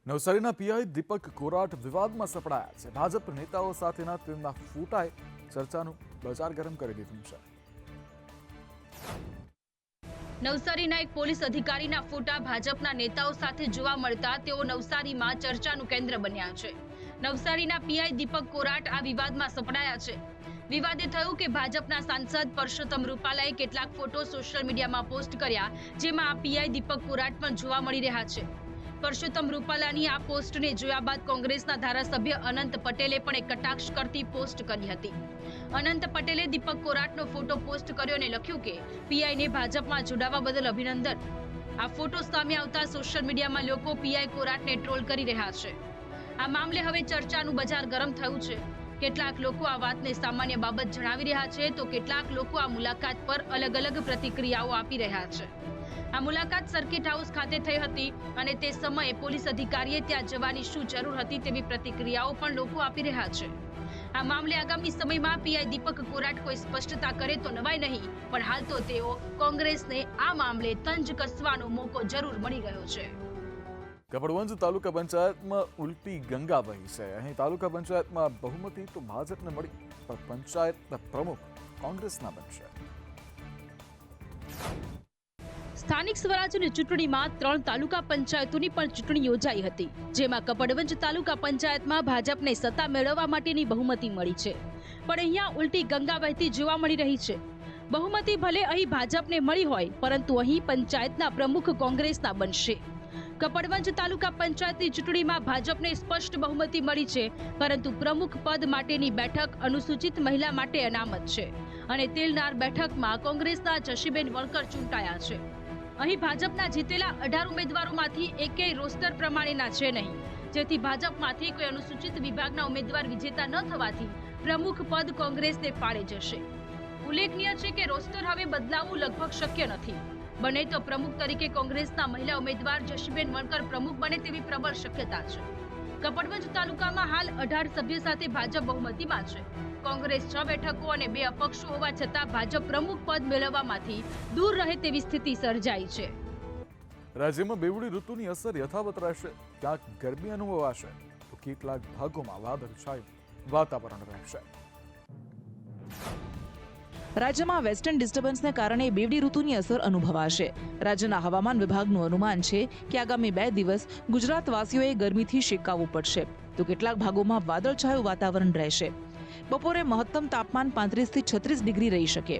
નવસારીના પીઆઈ દીપક કોરાટ વિવાદમાં સપડાયા છે। ભાજપ નેતાઓ સાથેના તેમના ફોટાએ ચર્ચાનું બજાર ગરમ કરી દીધું છે। નવસારીના એક પોલીસ અધિકારીના ફોટા ભાજપના નેતાઓ સાથે જોવા મળતા તેઓ નવસારીમાં ચર્ચાનું કેન્દ્ર બન્યા છે। નવસારીના પીઆઈ દીપક કોરાટ આ વિવાદમાં સપડાયા છે। વિવાદ એ થયું કે ભાજપના સાંસદ પરસોત્તમ રૂપાલાએ કેટલાક ફોટો સોશિયલ મીડિયામાં પોસ્ટ કર્યા, જેમાં આ પીઆઈ દીપક કોરાટ પણ જોવા મળી રહ્યા છે। પરસોત્તમ રૂપાલાની આ પોસ્ટને જોયા બાદ કોંગ્રેસના ધારાસભ્ય અનંત પટેલે પણ એક કટાક્ષ કરતી પોસ્ટ કરી હતી। અનંત પટેલે દીપક કોરાટનો ફોટો પોસ્ટ કર્યો અને લખ્યું કે પીઆઈને ભાજપમાં જોડાવા બદલ અભિનંદન। આ ફોટો સામે આવતા સોશિયલ મીડિયામાં લોકો પીઆઈ કોરાટને ટ્રોલ કરી રહ્યા છે। આ મામલે હવે ચર્ચાનું બજાર ગરમ થયું છે। કેટલાક લોકો આ વાતને સામાન્ય બાબત જણાવી રહ્યા છે, તો કેટલાક લોકો આ મુલાકાત પર અલગ અલગ પ્રતિક્રિયાઓ આપી રહ્યા છે। આ મુલાકાત સર્કિટ હાઉસ ખાતે થઈ હતી અને તે સમયે પોલીસ અધિકારીએ ત્યાં જવાની શું જરૂર હતી તેવી પ્રતિક્રિયાઓ પણ લોકો આપી રહ્યા છે। આ મામલે આગામી સમયમાં પીઆઈ દીપક કોરાટ કોઈ સ્પષ્ટતા કરે તો નવાઈ નહીં, પણ હાલ તો તેઓ કોંગ્રેસને આ મામલે તંજ કસવાનો મોકો જરૂર મળી ગયો છે। કપડવંજ તાલુકા પંચાયતમાં ઉલટી ગંગા વહી છે। અહીં તાલુકા પંચાયતમાં બહુમતી તો ભાજપને મળી, પણ પંચાયતના પ્રમુખ કોંગ્રેસના બનશે। સ્થાનિક સ્વરાજ્યની ચૂંટણીમાં 3 તાલુકા પંચાયતોની પણ ચૂંટણી યોજાઈ હતી, જેમાં કપડવંજ તાલુકા પંચાયતમાં ભાજપને સત્તા મેળવવા માટેની બહુમતી મળી છે, પણ અહીંયા ઉલટી ગંગા વહેતી જોવા મળી રહી છે। બહુમતી ભલે અહીં ભાજપને મળી હોય, પરંતુ અહીં પંચાયતના પ્રમુખ કોંગ્રેસના બનશે। કપડવંજ તાલુકા પંચાયતની ચૂંટણીમાં ભાજપને સ્પષ્ટ બહુમતી મળી છે, પરંતુ પ્રમુખ પદ માટેની બેઠક અનુસૂચિત મહિલા માટે અનામત છે અને તેલનાર બેઠકમાં કોંગ્રેસના જશીબેન વણકર ચૂંટાયા છે। અહીં ભાજપના જીતેલા 18 ઉમેદવારોમાંથી એકેય રોસ્ટર પ્રમાણેના છે નહીં, જેથી ભાજપમાંથી કોઈ અનુસૂચિત વિભાગના ઉમેદવાર વિજેતા ન થવાથી પ્રમુખ પદ કોંગ્રેસને ફાળે જશે। ઉલ્લેખનીય છે કે રોસ્ટર હવે બદલાવવું લગભગ શક્ય નથી। બને તો પ્રમુખ તરીકે કોંગ્રેસના મહિલા ઉમેદવાર જશીબેન વણકર પ્રમુખ બને તેવી પ્રબળ શક્યતા છે। કપડવંજ તાલુકામાં હાલ 18 સભ્યો સાથે ભાજપ બહુમતીમાં છે। કોંગ્રેસ 6 બેઠકો અને 2 અપક્ષો હોવા છતાં ભાજપ પ્રમુખ પદ મેળવવામાંથી દૂર રહે તેવી સ્થિતિ સર્જાઈ છે। રાજ્યમાં બેવડી ઋતુની અસર યથાવત રહેશે। ક્યાંક ગરમી અનુભવાશે તો કેટલાક ભાગોમાં વાદળછાયું વાતાવરણ રહેશે। રાજ્યમાં વેસ્ટર્ન ડિસ્ટર્બન્સને કારણે બેવડી ઋતુની અસર અનુભવાશે। રાજ્યના હવામાન વિભાગનું અનુમાન છે કે આગામી 2 દિવસ ગુજરાતવાસીઓએ ગરમીથી શેકાવવું પડશે, તો કેટલાક ભાગોમાં વાદળછાયું વાતાવરણ રહેશે। બપોરે મહત્તમ તાપમાન 35 થી 36 ડિગ્રી રહી શકે।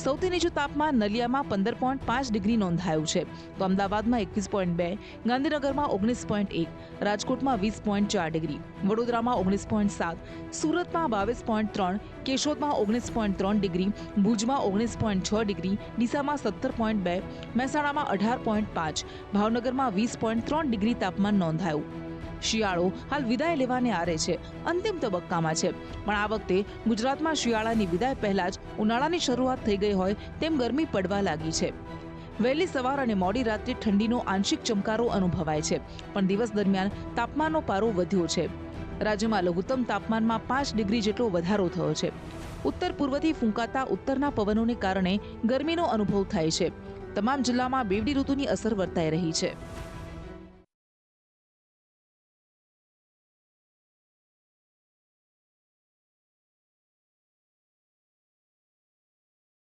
સૌથી નીચું તાપમાન નલિયામાં 15.5 ડિગ્રી નોંધાયું છે, તો અમદાવાદમાં 21.2, ગાંધીનગરમાં 19.1, રાજકોટમાં 20.4 ડિગ્રી, વડોદરામાં 19.7, સુરતમાં 22.3, કેશોદમાં 19.3 ડિગ્રી, ભુજમાં 19.6 ડિગ્રી, ડીસામાં 17.2, મહેસાણામાં 18.5, ભાવનગરમાં 20.3 ડિગ્રી તાપમાન નોંધાયું। શિયાળો હાલ વિદાય લેવાને આરે છે, અંતિમ તબક્કામાં છે, પણ આ વખતે ગુજરાતમાં શિયાળાની વિદાય પહેલા જ ઉનાળાની શરૂઆત થઈ ગઈ હોય તેમ ગરમી પડવા લાગી છે। વહેલી સવાર અને મોડી રાત્રે ઠંડીનો આંશિક ચમકારો અનુભવાય છે, પણ દિવસ દરમિયાન તાપમાનનો પારો વધ્યો છે। રાજ્યમાં લઘુત્તમ તાપમાનમાં 5 ડિગ્રી જેટલો વધારો થયો છે। ઉત્તર પૂર્વથી ફૂંકાતા ઉત્તરના પવનોને કારણે ગરમીનો અનુભવ થાય છે। તમામ જિલ્લામાં બેવડી ઋતુની અસર વર્તાઈ રહી છે।